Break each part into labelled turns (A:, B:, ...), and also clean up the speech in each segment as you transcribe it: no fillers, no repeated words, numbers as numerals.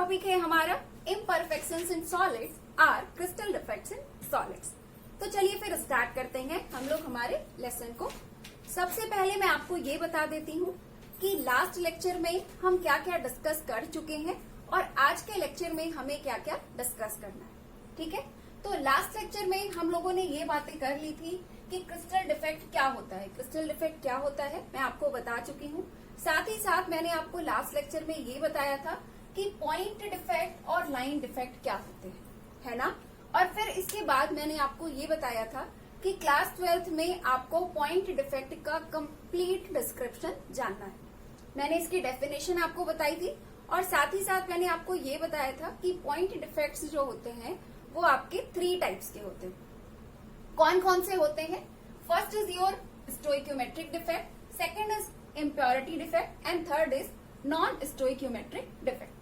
A: Topic है हमारा imperfections in solids are crystal defects in solids. तो चलिए फिर स्टार्ट करते हैं हम लोग हमारे लेसन को। सबसे पहले मैं आपको ये बता देती हूँ कि लास्ट लेक्चर में हम क्या क्या डिस्कस कर चुके हैं और आज के लेक्चर में हमें क्या क्या डिस्कस करना है। ठीक है, तो लास्ट लेक्चर में हम लोगों ने ये बातें कर ली थी कि क्रिस्टल डिफेक्ट क्या होता है, क्रिस्टल डिफेक्ट क्या होता है मैं आपको बता चुकी हूँ। साथ ही साथ मैंने आपको लास्ट लेक्चर में ये बताया था कि पॉइंट डिफेक्ट और लाइन डिफेक्ट क्या होते हैं, है ना। और फिर इसके बाद मैंने आपको ये बताया था कि क्लास 12th में आपको पॉइंट डिफेक्ट का कंप्लीट डिस्क्रिप्शन जानना है। मैंने इसकी डेफिनेशन आपको बताई थी और साथ ही साथ मैंने आपको ये बताया था कि पॉइंट डिफेक्ट्स जो होते हैं वो आपके 3 टाइप्स के होते हैं। कौन कौन से होते हैं? First is your stoichiometric defect, second is impurity defect and third is non stoichiometric defect.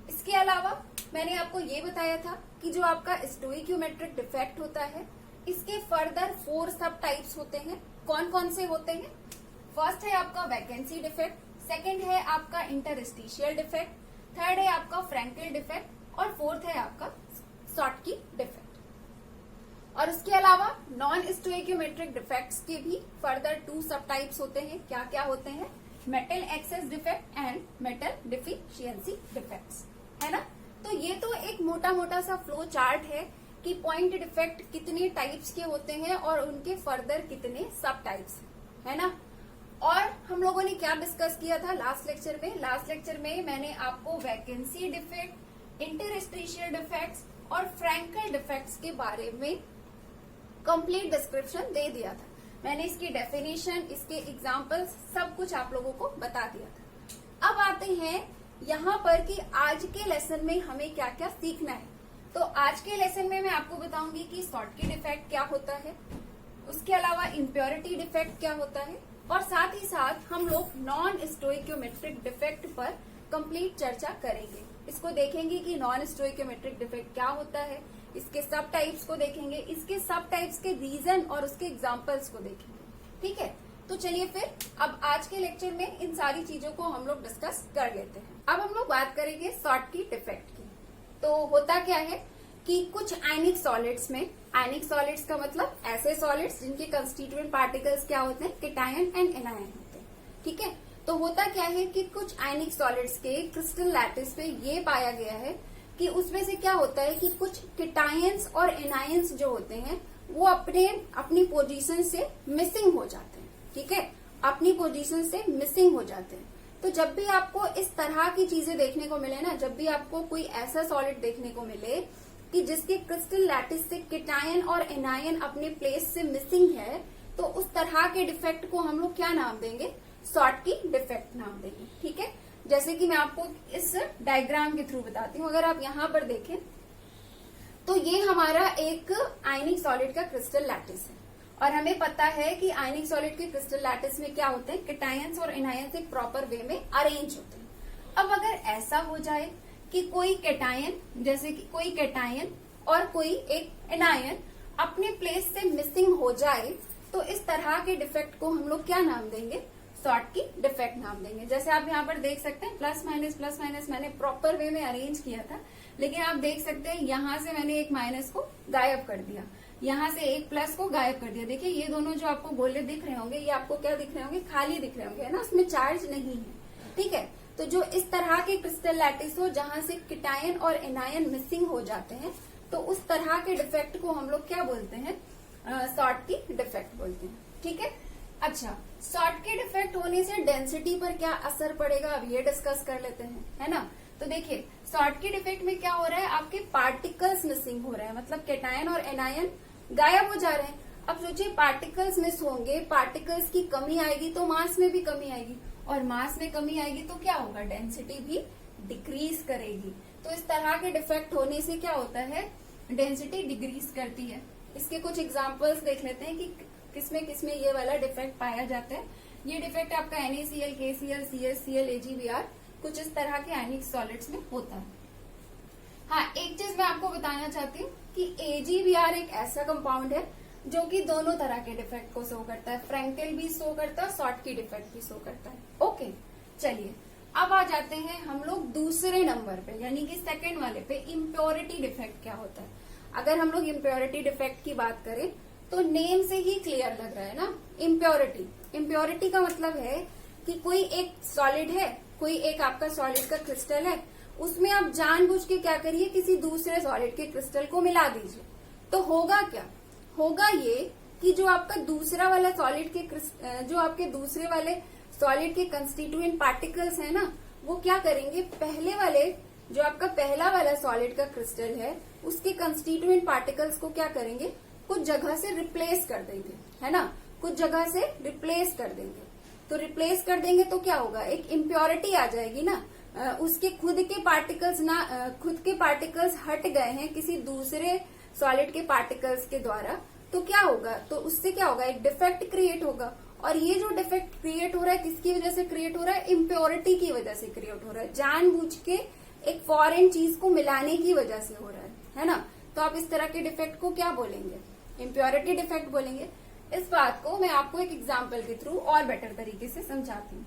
A: इसके अलावा मैंने आपको ये बताया था कि जो आपका स्टोइक्योमेट्रिक डिफेक्ट होता है इसके फर्दर 4 सब टाइप्स होते हैं। कौन कौन से होते हैं? फर्स्ट है आपका वैकेंसी डिफेक्ट, सेकंड है आपका इंटरस्टिशियल डिफेक्ट, थर्ड है आपका फ्रैंकल डिफेक्ट और फोर्थ है आपका शॉर्टकी डिफेक्ट। और इसके अलावा नॉन स्टोइक्योमेट्रिक डिफेक्ट्स के भी फर्दर 2 सब टाइप्स होते हैं। क्या क्या होते हैं? Metal excess defect and metal deficiency defects, है ना। तो ये तो एक मोटा मोटा सा फ्लो चार्ट है कि पॉइंट डिफेक्ट कितने टाइप्स के होते हैं और उनके फर्दर कितने सब टाइप्स, है ना। और हम लोगों ने क्या डिस्कस किया था लास्ट लेक्चर में? लास्ट लेक्चर में मैंने आपको वैकेंसी डिफेक्ट, इंटरस्टिशियल डिफेक्ट्स और फ्रैंकल डिफेक्ट्स के बारे में कंप्लीट डिस्क्रिप्शन दे दिया था। मैंने इसकी डेफिनेशन, इसके एग्जाम्पल्स सब कुछ आप लोगों को बता दिया था। अब आते हैं यहाँ पर कि आज के लेसन में हमें क्या क्या सीखना है। तो आज के लेसन में मैं आपको बताऊंगी कि शॉर्टकी डिफेक्ट क्या होता है, उसके अलावा इम्प्योरिटी डिफेक्ट क्या होता है और साथ ही साथ हम लोग नॉन स्टोइक्योमेट्रिक डिफेक्ट पर कंप्लीट चर्चा करेंगे। इसको देखेंगे कि नॉन स्टोइक्योमेट्रिक डिफेक्ट क्या होता है, इसके सब टाइप्स को देखेंगे, इसके सब टाइप्स के रीजन और उसके एग्जाम्पल्स को देखेंगे। ठीक है, तो चलिए फिर अब आज के लेक्चर में इन सारी चीजों को हम लोग डिस्कस कर लेते हैं। अब हम लोग बात करेंगे शॉर्टकी डिफेक्ट की। तो होता क्या है कि कुछ आयनिक सॉलिड्स में, आयनिक सॉलिड्स का मतलब ऐसे सॉलिड्स जिनके कंस्टिट्यूएंट पार्टिकल्स क्या होते हैं? कैटायन एंड एनायन होते हैं। ठीक है, तो होता क्या है कि कुछ आयनिक सॉलिड्स के क्रिस्टल लैटिस पे ये पाया गया है कि उसमें से क्या होता है कि कुछ कैटायंस और एनायंस जो होते हैं वो अपनी पोजीशन से मिसिंग हो जाते हैं। ठीक है, अपनी पोजीशन से मिसिंग हो जाते हैं। तो जब भी आपको इस तरह की चीजें देखने को मिले ना, जब भी आपको कोई ऐसा सॉलिड देखने को मिले कि जिसके क्रिस्टल लैटिस से कैटायन और एनायन अपने प्लेस से मिसिंग है, तो उस तरह के डिफेक्ट को हम लोग क्या नाम देंगे? शॉर्टकी डिफेक्ट नाम देंगे। ठीक है, जैसे कि मैं आपको इस डायग्राम के थ्रू बताती हूँ। अगर आप यहाँ पर देखें तो ये हमारा एक आयनिक सॉलिड का क्रिस्टल लैटिस है और हमें पता है कि आयनिक सॉलिड के क्रिस्टल लैटिस में क्या होते हैं? कैटायंस और एनायंस एक प्रॉपर वे में अरेंज होते हैं। अब अगर ऐसा हो जाए कि कोई कैटायन, जैसे कि कोई कैटायन और कोई एक एनायन अपने प्लेस से मिसिंग हो जाए, तो इस तरह के डिफेक्ट को हम लोग क्या नाम देंगे? शॉर्टकी डिफेक्ट नाम देंगे। जैसे आप यहाँ पर देख सकते हैं प्लस माइनस मैंने प्रॉपर वे में अरेंज किया था, लेकिन आप देख सकते हैं यहाँ से मैंने एक माइनस को गायब कर दिया, यहाँ से एक प्लस को गायब कर दिया। देखिए ये दोनों जो आपको गोले दिख रहे होंगे ये आपको क्या दिख रहे होंगे? खाली दिख रहे होंगे, है ना, उसमें चार्ज नहीं है। ठीक है, तो जो इस तरह के क्रिस्टल लैटिस हो जहां से कैटायन और एनायन मिसिंग हो जाते हैं, तो उस तरह के डिफेक्ट को हम लोग क्या बोलते हैं? शॉर्टकी डिफेक्ट बोलते हैं। ठीक है, अच्छा, शॉर्टकी डिफेक्ट होने से डेंसिटी पर क्या असर पड़ेगा अब ये डिस्कस कर लेते हैं, है ना। तो देखिए शॉर्टकी डिफेक्ट में क्या हो रहा है? आपके पार्टिकल्स मिसिंग हो रहे हैं, मतलब कैटायन और एनायन गायब हो जा रहे हैं। अब सोचिए पार्टिकल्स मिस होंगे, पार्टिकल्स की कमी आएगी तो मास में भी कमी आएगी और मास में कमी आएगी तो क्या होगा? डेंसिटी भी डिक्रीज करेगी। तो इस तरह के डिफेक्ट होने से क्या होता है? डेंसिटी डिक्रीज करती है। इसके कुछ एग्जांपल्स देख लेते हैं कि किसमें किसमें ये वाला डिफेक्ट पाया जाता है। ये डिफेक्ट आपका NaCl, KCl, CsCl, AgBr कुछ इस तरह के आयनिक सॉलिड्स में होता है। हाँ, एक चीज मैं आपको बताना चाहती हूँ कि AgBr एक ऐसा कंपाउंड है जो कि दोनों तरह के डिफेक्ट को शो करता है, फ्रैंकल भी शो करता है, शॉर्टकी डिफेक्ट भी शो करता है। ओके, चलिए अब आ जाते हैं हम लोग दूसरे नंबर पे, यानी कि सेकंड वाले पे, इम्प्योरिटी डिफेक्ट क्या होता है। अगर हम लोग इम्प्योरिटी डिफेक्ट की बात करें तो नेम से ही क्लियर लग रहा है ना, इम्प्योरिटी। इम्प्योरिटी का मतलब है कि कोई एक सॉलिड है, कोई एक आपका सॉलिड का क्रिस्टल है, उसमें आप जानबूझ के क्या करिए, किसी दूसरे सॉलिड के क्रिस्टल को मिला दीजिए। तो होगा क्या, होगा ये कि जो आपका दूसरा वाला सॉलिड के जो आपके दूसरे वाले सॉलिड के कंस्टिट्यूएंट पार्टिकल्स है ना, वो क्या करेंगे, पहले वाले जो आपका पहला वाला सॉलिड का क्रिस्टल है उसके कंस्टिट्यूएंट पार्टिकल्स को क्या करेंगे, कुछ जगह से रिप्लेस कर देंगे, है ना, कुछ जगह से रिप्लेस कर देंगे। तो रिप्लेस कर देंगे तो क्या होगा, एक इम्प्योरिटी आ जाएगी ना, उसके खुद के पार्टिकल्स हट गए हैं किसी दूसरे सॉलिड के पार्टिकल्स के द्वारा। तो क्या होगा, तो उससे क्या होगा, एक डिफेक्ट क्रिएट होगा। और ये जो डिफेक्ट क्रिएट हो रहा है किसकी वजह से क्रिएट हो रहा है, इम्प्योरिटी की वजह से क्रिएट हो रहा है, जानबूझ के एक फॉरेन चीज को मिलाने की वजह से हो रहा है ना। तो आप इस तरह के डिफेक्ट को क्या बोलेंगे, इम्प्योरिटी डिफेक्ट बोलेंगे। इस बात को मैं आपको एक एग्जाम्पल के थ्रू और बेटर तरीके से समझाती हूँ।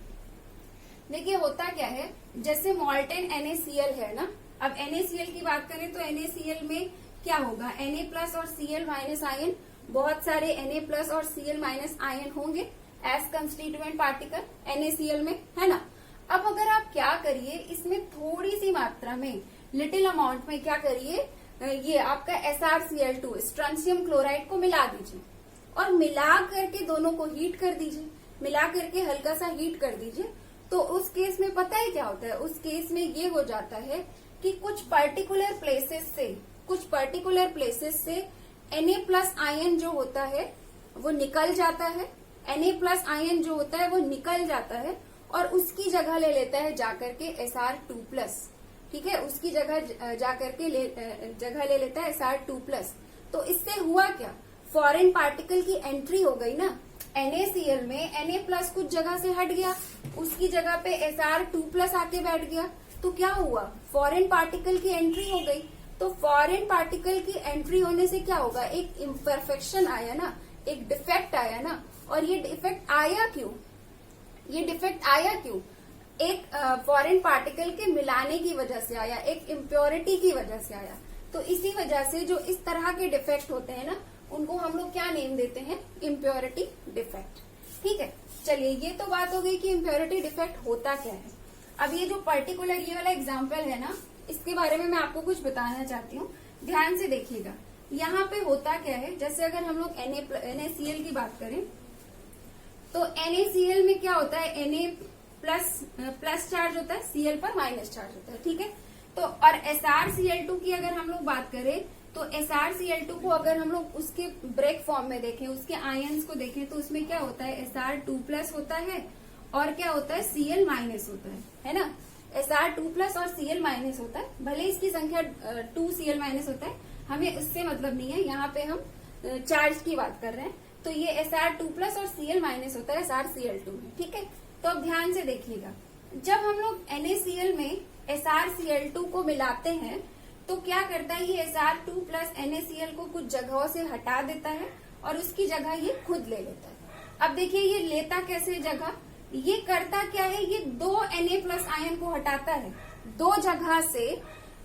A: देखिए होता क्या है, जैसे मॉल्टेन NaCl है ना, अब NaCl की बात करें तो NaCl में क्या होगा, Na+ और Cl- आयन, बहुत सारे Na+ और Cl- आयन होंगे एज कंस्टिट्यूएंट पार्टिकल NaCl में, है ना। अब अगर आप क्या करिए, इसमें थोड़ी सी मात्रा में, लिटिल अमाउंट में क्या करिए, ये आपका SrCl2 स्ट्रोंशियम क्लोराइड को मिला दीजिए और मिला करके दोनों को हीट कर दीजिए, मिला करके हल्का सा हीट कर दीजिए। तो उस केस में पता है क्या होता है, उस केस में ये हो जाता है कि कुछ पर्टिकुलर प्लेसेस से Na+ आयन जो होता है वो निकल जाता है, Na+ आयन जो होता है वो निकल जाता है और उसकी जगह ले लेता है जाकर के Sr2+, ठीक है, उसकी जगह जाकर के जगह ले लेता है Sr2+। तो इससे हुआ क्या, फॉरेन पार्टिकल की एंट्री हो गई ना, NaCl में Na+ कुछ जगह से हट गया, उसकी जगह पे Sr2+ आके बैठ गया। तो क्या हुआ, फॉरेन पार्टिकल की एंट्री हो गई। तो फॉरेन पार्टिकल की एंट्री होने से क्या होगा, एक इम्परफेक्शन आया ना, एक डिफेक्ट आया ना। और ये डिफेक्ट आया क्यों, एक फॉरेन पार्टिकल के मिलाने की वजह से आया, एक इम्प्योरिटी की वजह से आया। तो इसी वजह से जो इस तरह के डिफेक्ट होते हैं ना, उनको हम लोग क्या नेम देते हैं, इम्प्योरिटी डिफेक्ट। ठीक है, चलिए ये तो बात हो गई कि इम्प्योरिटी डिफेक्ट होता क्या है। अब ये जो पर्टिकुलर ये वाला एग्जाम्पल है ना, इसके बारे में मैं आपको कुछ बताना चाहती हूँ, ध्यान से देखिएगा। यहाँ पे होता क्या है, जैसे अगर हम लोग NaCl की बात करें तो NaCl में क्या होता है, Na+ चार्ज होता है, Cl पर माइनस चार्ज होता है, ठीक है। तो और SrCl2 की अगर हम लोग बात करें तो SrCl2 को अगर हम लोग उसके ब्रेक फॉर्म में देखें, उसके आयंस को देखें, तो उसमें क्या होता है, Sr2+ होता है और क्या होता है, Cl- होता है ना। Sr2+ और Cl- होता है, भले इसकी संख्या 2 Cl- होता है, हमें उससे मतलब नहीं है, यहाँ पे हम चार्ज की बात कर रहे हैं। तो ये Sr2+ और Cl- होता है SrCl2 में, ठीक है। तो अब ध्यान से देखिएगा, जब हम लोग NaCl में SrCl2 को मिलाते हैं तो क्या करता है, ये Sr2+ NaCl को कुछ जगहों से हटा देता है और उसकी जगह ये खुद ले लेता है। अब देखिए ये लेता कैसे जगह, ये करता क्या है, ये 2 Na+ आयन को हटाता है, 2 जगह से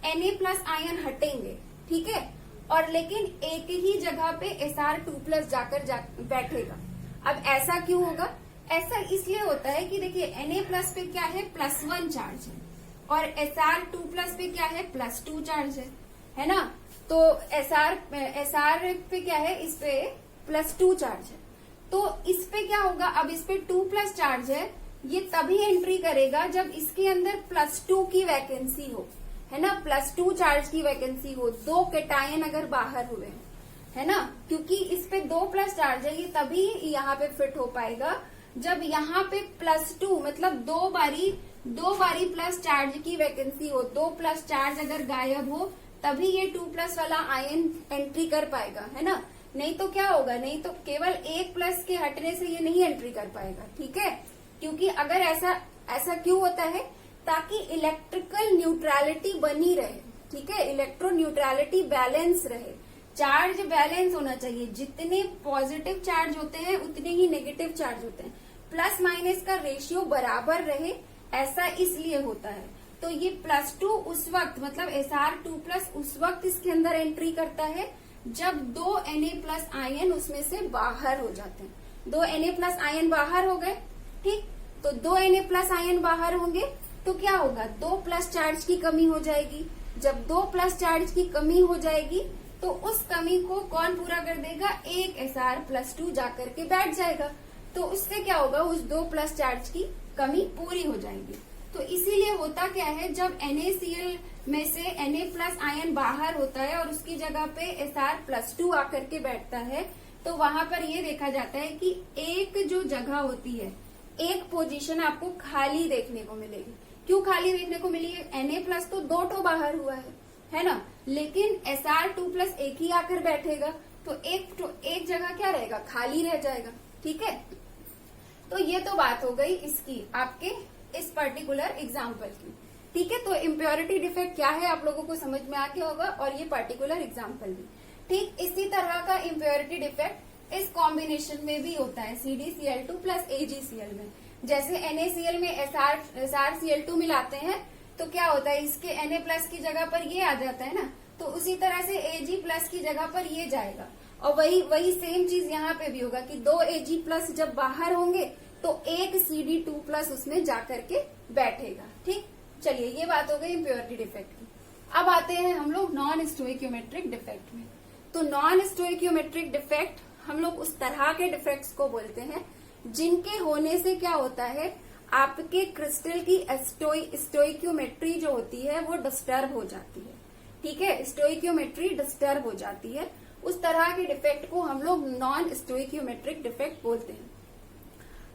A: Na+ आयन हटेंगे, ठीक है, और लेकिन एक ही जगह पे Sr2+ जाकर बैठेगा। अब ऐसा क्यों होगा, ऐसा इसलिए होता है कि देखिए Na+ पे क्या है, +1 चार्ज है और Sr2+ पे क्या है, +2 चार्ज है ना। तो Sr पे क्या है, इस पे +2 चार्ज है। तो इस पे क्या होगा, अब इस पे 2+ चार्ज है, ये तभी एंट्री करेगा जब इसके अंदर +2 की वैकेंसी हो, है ना, +2 चार्ज की वैकेंसी हो, 2 कैटायन अगर बाहर हुए, है ना, क्योंकि इस पे 2+ चार्ज है, ये तभी यहाँ पे फिट हो पाएगा जब यहाँ पे +2 मतलब दो बारी प्लस चार्ज की वैकेंसी हो, 2+ चार्ज अगर गायब हो तभी ये 2+ वाला आयन एंट्री कर पाएगा, है ना। नहीं तो क्या होगा, नहीं तो केवल 1+ के हटने से ये नहीं एंट्री कर पाएगा, ठीक है। क्योंकि अगर ऐसा क्यों होता है, ताकि इलेक्ट्रिकल न्यूट्रलिटी बनी रहे, ठीक है, इलेक्ट्रो न्यूट्रलिटी बैलेंस रहे, चार्ज बैलेंस होना चाहिए। जितने पॉजिटिव चार्ज होते हैं उतने ही नेगेटिव चार्ज होते हैं, +- का रेशियो बराबर रहे, ऐसा इसलिए होता है। तो ये +2 उस वक्त मतलब Sr2+ उस वक्त इसके अंदर एंट्री करता है जब 2 Na+ आयन उसमें से बाहर हो जाते हैं। 2 Na+ आयन बाहर हो गए, ठीक। तो 2 Na+ आयन बाहर होंगे तो क्या होगा, 2+ चार्ज की कमी हो जाएगी। जब 2+ चार्ज की कमी हो जाएगी तो उस कमी को कौन पूरा कर देगा, एक Sr+2 जाकर के बैठ जाएगा। तो उससे क्या होगा, उस 2+ चार्ज की कमी पूरी हो जाएगी। तो इसीलिए होता क्या है, जब NaCl में से Na+ आयन बाहर होता है और उसकी जगह पे Sr+2 आकर के बैठता है, तो वहां पर ये देखा जाता है कि एक जो जगह होती है, एक पोजीशन आपको खाली देखने को मिलेगी। क्यों खाली देखने को मिली है, Na+ तो 2 ठो बाहर हुआ है ना, लेकिन Sr2+ एक ही आकर बैठेगा तो एक जगह क्या रहेगा, खाली रह जाएगा। ठीक है, तो ये तो बात हो गई इसकी, आपके इस पर्टिकुलर एग्जाम्पल की। ठीक है, तो इम्प्योरिटी डिफेक्ट क्या है आप लोगों को समझ में आ गया होगा, और ये पर्टिकुलर एग्जाम्पल भी। ठीक इसी तरह का इम्प्योरिटी डिफेक्ट इस कॉम्बिनेशन में भी होता है, CdCl2 + AgCl में। जैसे NaCl में SrCl2 मिलाते हैं तो क्या होता है, इसके Na+ की जगह पर ये आ जाता है ना, तो उसी तरह से Ag+ की जगह पर ये जाएगा। और वही सेम चीज यहाँ पे भी होगा कि 2 Ag+ जब बाहर होंगे तो एक Cd2+ उसमें जाकर के बैठेगा। ठीक, चलिए ये बात हो गई इम्प्योरिटी डिफेक्ट की। अब आते हैं हम लोग नॉन स्टोइकियोमेट्रिक डिफेक्ट में। तो नॉन स्टोइकियोमेट्रिक डिफेक्ट हम लोग उस तरह के डिफेक्ट्स को बोलते हैं जिनके होने से क्या होता है, आपके क्रिस्टल की स्टोइकियोमेट्री जो होती है वो डिस्टर्ब हो जाती है। ठीक है, स्टोइकियोमेट्री डिस्टर्ब हो जाती है, उस तरह के डिफेक्ट को हम लोग नॉन स्टोइकियोमेट्रिक डिफेक्ट बोलते हैं।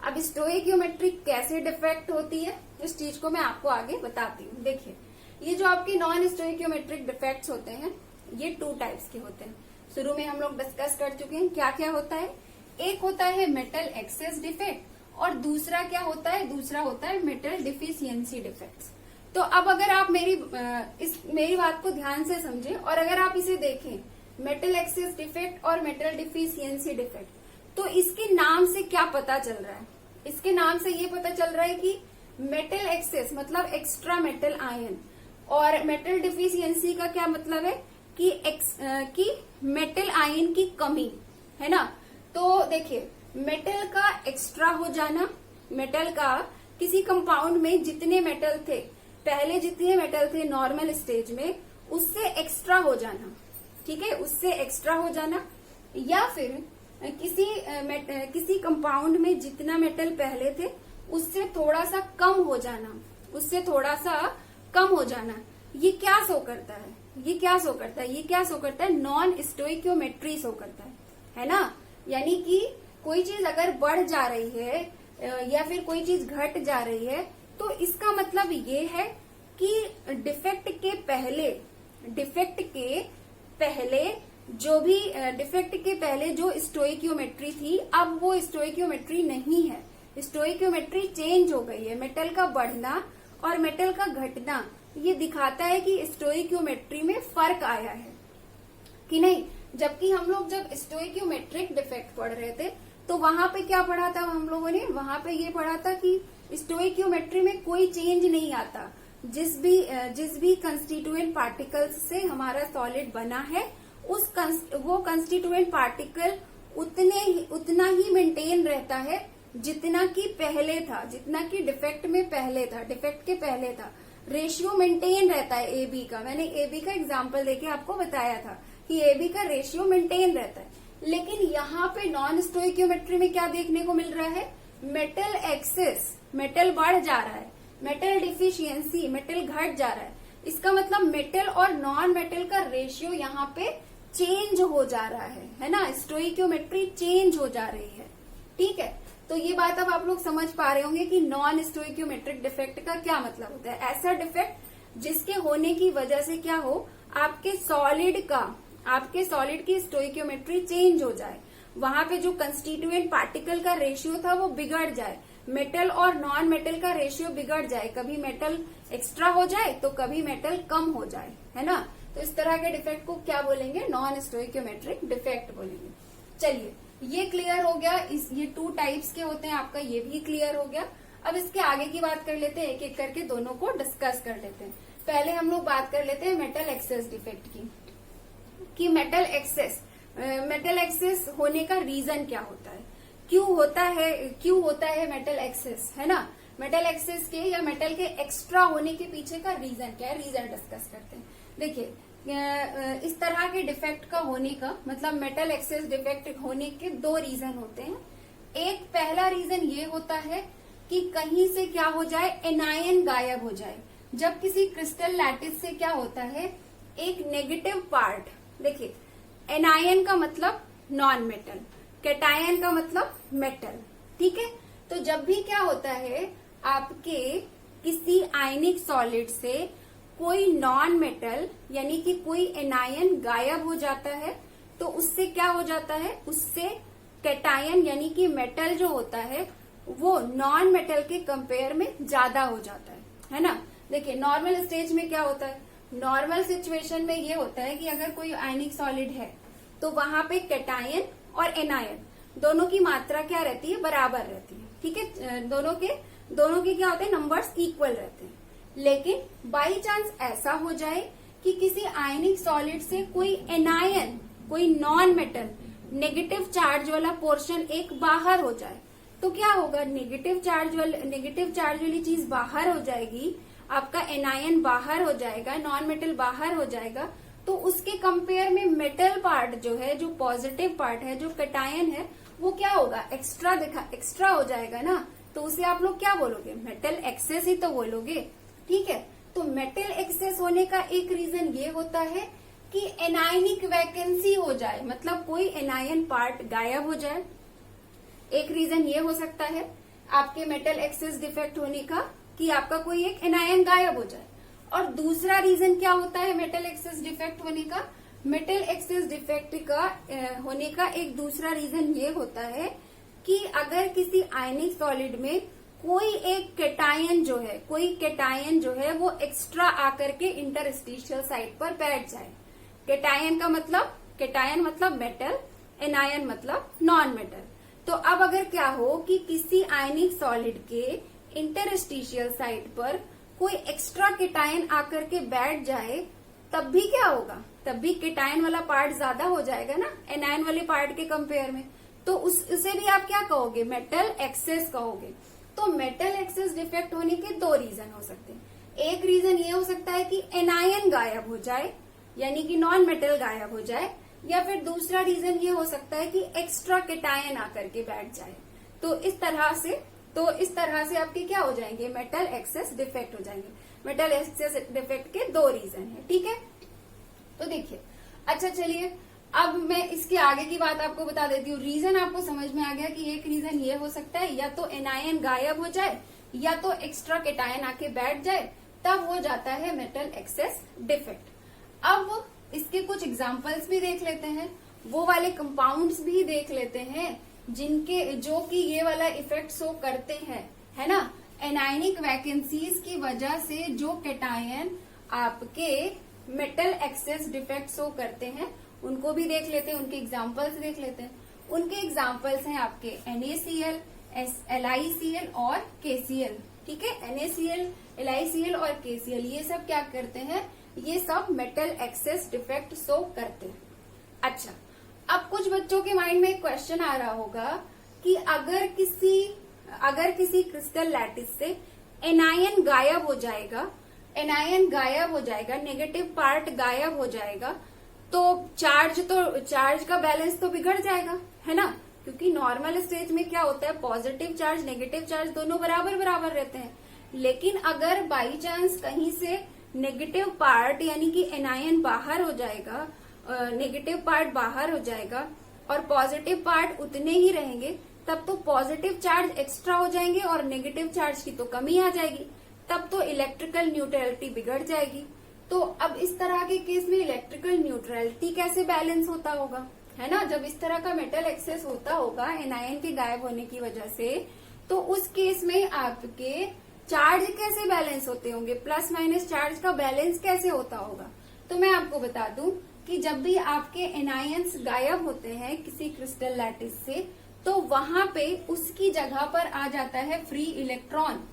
A: अब स्टोइकियोमेट्रिक कैसे डिफेक्ट होती है, इस चीज को मैं आपको आगे बताती हूँ। देखिए, ये जो आपकी नॉन स्टोइकियोमेट्रिक डिफेक्ट्स होते हैं ये 2 टाइप्स के होते हैं। शुरू में हम लोग डिस्कस कर चुके हैं क्या क्या होता है। एक होता है मेटल एक्सेस डिफेक्ट और दूसरा क्या होता है, दूसरा होता है मेटल डिफिशियंसी डिफेक्ट्स। तो अब अगर आप मेरी बात को ध्यान से समझें और अगर आप इसे देखें, मेटल एक्सेस डिफेक्ट और मेटल डिफिशियंसी डिफेक्ट, तो इसके नाम से क्या पता चल रहा है, इसके नाम से ये पता चल रहा है कि मेटल एक्सेस मतलब एक्स्ट्रा मेटल आयन, और मेटल डिफिशियंसी का क्या मतलब है कि मेटल आयन की कमी है ना। तो देखिए, मेटल का एक्स्ट्रा हो जाना, मेटल का किसी कंपाउंड में जितने मेटल थे, पहले जितने मेटल थे नॉर्मल स्टेज में, उससे एक्स्ट्रा हो जाना। ठीक है, उससे एक्स्ट्रा हो जाना, या फिर किसी कंपाउंड में जितना मेटल पहले थे उससे थोड़ा सा कम हो जाना, उससे थोड़ा सा कम हो जाना। ये क्या शो करता है, ये क्या शो करता है, ये क्या शो करता है, नॉन स्टोइकियोमेट्री शो करता है ना। यानी कि कोई चीज अगर बढ़ जा रही है या फिर कोई चीज घट जा रही है, तो इसका मतलब ये है कि डिफेक्ट के पहले जो स्टोइकियोमेट्री थी, अब वो स्टोइकियोमेट्री नहीं है, स्टोइकियोमेट्री चेंज हो गई है। मेटल का बढ़ना और मेटल का घटना ये दिखाता है कि स्टोइकियोमेट्री में फर्क आया है कि नहीं। जबकि हम लोग जब स्टोइकियोमेट्रिक डिफेक्ट पढ़ रहे थे तो वहां पे क्या पढ़ा था हम लोगों ने, वहां पे ये पढ़ा था कि स्टोइकियोमेट्री में कोई चेंज नहीं आता। जिस भी कंस्टिट्यूएंट पार्टिकल्स से हमारा सॉलिड बना है वो कंस्टिट्यूएंट पार्टिकल उतना ही मेंटेन रहता है जितना कि पहले था, जितना कि डिफेक्ट में पहले था, डिफेक्ट के पहले था। रेशियो मेंटेन रहता है ए बी का, मैंने ए बी का एग्जाम्पल देके आपको बताया था कि ए बी का रेशियो मेंटेन रहता है। लेकिन यहाँ पे नॉन स्टोइकियोमेट्री में क्या देखने को मिल रहा है, मेटल एक्सेस, मेटल बढ़ जा रहा है, मेटल डिफिशियंसी, मेटल घट जा रहा है। इसका मतलब मेटल और नॉन मेटल का रेशियो यहाँ पे चेंज हो जा रहा है ना, स्टोइकियोमेट्री चेंज हो जा रही है। ठीक है, तो ये बात अब आप लोग समझ पा रहे होंगे कि नॉन स्टोइकियोमेट्रिक डिफेक्ट का क्या मतलब होता है। ऐसा डिफेक्ट जिसके होने की वजह से क्या हो, आपके सॉलिड की स्टोइकियोमेट्री चेंज हो जाए, वहां पे जो कंस्टिट्यूएंट पार्टिकल का रेशियो था वो बिगड़ जाए, मेटल और नॉन मेटल का रेशियो बिगड़ जाए, कभी मेटल एक्स्ट्रा हो जाए तो कभी मेटल कम हो जाए, है ना। तो इस तरह के डिफेक्ट को क्या बोलेंगे, नॉन स्टोइकियोमेट्रिक डिफेक्ट बोलेंगे। चलिए, ये क्लियर हो गया, ये 2 टाइप्स के होते हैं, आपका ये भी क्लियर हो गया। अब इसके आगे की बात कर लेते हैं, एक एक करके दोनों को डिस्कस कर लेते हैं। पहले हम लोग बात कर लेते हैं मेटल एक्सेस डिफेक्ट की, कि मेटल एक्सेस होने का रीजन क्या होता है, क्यों होता है मेटल एक्सेस, है ना। मेटल एक्सेस के या मेटल के एक्स्ट्रा होने के पीछे का रीजन क्या है, रीजन डिस्कस करते हैं। देखिए, इस तरह के डिफेक्ट का होने का मतलब मेटल एक्सेस डिफेक्ट होने के दो रीजन होते हैं। एक पहला रीजन ये होता है कि कहीं से क्या हो जाए, एनायन गायब हो जाए। जब किसी क्रिस्टल लैटिस से क्या होता है, एक नेगेटिव पार्ट, देखिए एनायन का मतलब नॉन मेटल, कैटायन का मतलब मेटल, ठीक है। तो जब भी क्या होता है, आपके किसी आयनिक सॉलिड से कोई नॉन मेटल यानी कि कोई एनायन गायब हो जाता है, तो उससे क्या हो जाता है, उससे कैटायन यानी कि मेटल जो होता है वो नॉन मेटल के कंपेयर में ज्यादा हो जाता है ना। देखिए, नॉर्मल स्टेज में क्या होता है, नॉर्मल सिचुएशन में ये होता है कि अगर कोई आयनिक सॉलिड है तो वहां पे कैटायन और एनायन दोनों की मात्रा क्या रहती है, बराबर रहती है, ठीक है। दोनों के क्या होते हैं, नंबर्स इक्वल रहते हैं। लेकिन बाई चांस ऐसा हो जाए कि किसी आयनिक सॉलिड से कोई एनायन, कोई नॉन मेटल नेगेटिव चार्ज वाला पोर्शन एक बाहर हो जाए, तो क्या होगा, नेगेटिव चार्ज वाली चीज बाहर हो जाएगी, आपका एनायन बाहर हो जाएगा, नॉन मेटल बाहर हो जाएगा, तो उसके कंपेयर में मेटल पार्ट जो है, जो पॉजिटिव पार्ट है, जो कैटायन है, वो क्या होगा, एक्स्ट्रा हो जाएगा ना। तो उसे आप लोग क्या बोलोगे, मेटल एक्सेस ही तो बोलोगे, ठीक है। तो मेटल एक्सेस होने का एक रीजन ये होता है कि एनायनिक वैकेंसी हो जाए, मतलब कोई एनायन पार्ट गायब हो जाए। एक रीजन ये हो सकता है आपके मेटल एक्सेस डिफेक्ट होने का कि आपका कोई एक एनायन गायब हो जाए। और दूसरा रीजन क्या होता है मेटल एक्सेस डिफेक्ट होने का, मेटल एक्सेस डिफेक्ट का होने का एक दूसरा रीजन ये होता है कि अगर किसी आयनिक सॉलिड में कोई कैटायन जो है वो एक्स्ट्रा आकर के इंटरस्टिशियल साइट पर बैठ जाए। कैटायन मतलब मेटल, एनायन मतलब नॉन मेटल। तो अब अगर क्या हो कि किसी आयनिक सॉलिड के इंटरस्टिशियल साइट पर कोई एक्स्ट्रा कैटायन आकर के बैठ जाए, तब भी क्या होगा, तब भी कैटायन वाला पार्ट ज्यादा हो जाएगा ना एनायन वाले पार्ट के कंपेयर में। तो उसे भी आप क्या कहोगे, मेटल एक्सेस कहोगे। तो मेटल एक्सेस डिफेक्ट होने के दो रीजन हो सकते हैं। एक रीजन ये हो सकता है कि एनायन गायब हो जाए, यानी कि नॉन मेटल गायब हो जाए, या फिर दूसरा रीजन ये हो सकता है कि एक्स्ट्रा कैटायन आकर के बैठ जाए। तो इस तरह से आपके क्या हो जाएंगे, मेटल एक्सेस डिफेक्ट हो जाएंगे। मेटल एक्सेस डिफेक्ट के दो रीजन है, ठीक है। तो देखिए, अच्छा चलिए, अब मैं इसके आगे की बात आपको बता देती हूँ। रीजन आपको समझ में आ गया कि एक रीजन ये हो सकता है या तो एनायन गायब हो जाए या तो एक्स्ट्रा कैटायन आके बैठ जाए, तब हो जाता है मेटल एक्सेस डिफेक्ट। अब इसके कुछ एग्जांपल्स भी देख लेते हैं, वो वाले कंपाउंड्स भी देख लेते हैं जो कि ये वाला इफेक्ट शो करते हैं, है ना। एनायनिक वैकेंसीज की वजह से जो कैटायन आपके मेटल एक्सेस डिफेक्ट शो करते हैं, उनको भी देख लेते हैं, उनके एग्जांपल्स देख लेते हैं। उनके एग्जांपल्स हैं आपके NaCl, LiCl और KCl, ठीक है। NaCl, LiCl और KCl ये सब क्या करते हैं, ये सब मेटल एक्सेस डिफेक्ट शो करते हैं। अच्छा, अब कुछ बच्चों के माइंड में एक क्वेश्चन आ रहा होगा कि अगर किसी क्रिस्टल लैटिस से एनायन गायब हो जाएगा, नेगेटिव पार्ट गायब हो जाएगा, तो चार्ज का बैलेंस तो बिगड़ जाएगा, है ना। क्योंकि नॉर्मल स्टेज में क्या होता है, पॉजिटिव चार्ज नेगेटिव चार्ज दोनों बराबर रहते हैं। लेकिन अगर बाई चांस कहीं से नेगेटिव पार्ट यानी कि एनायन बाहर हो जाएगा, नेगेटिव पार्ट बाहर हो जाएगा और पॉजिटिव पार्ट उतने ही रहेंगे, तब तो पॉजिटिव चार्ज एक्स्ट्रा हो जाएंगे और नेगेटिव चार्ज की तो कमी आ जाएगी, तब तो इलेक्ट्रिकल न्यूट्रलिटी बिगड़ जाएगी। तो अब इस तरह के केस में इलेक्ट्रिकल न्यूट्रलिटी कैसे बैलेंस होता होगा, है ना। जब इस तरह का मेटल एक्सेस होता होगा एनायन के गायब होने की वजह से, तो उस केस में आपके चार्ज कैसे बैलेंस होते होंगे, प्लस माइनस चार्ज का बैलेंस कैसे होता होगा। तो मैं आपको बता दूं कि जब भी आपके एनायंस गायब होते हैं किसी क्रिस्टल लैटिस से, तो वहां पे उसकी जगह पर आ जाता है फ्री इलेक्ट्रॉन।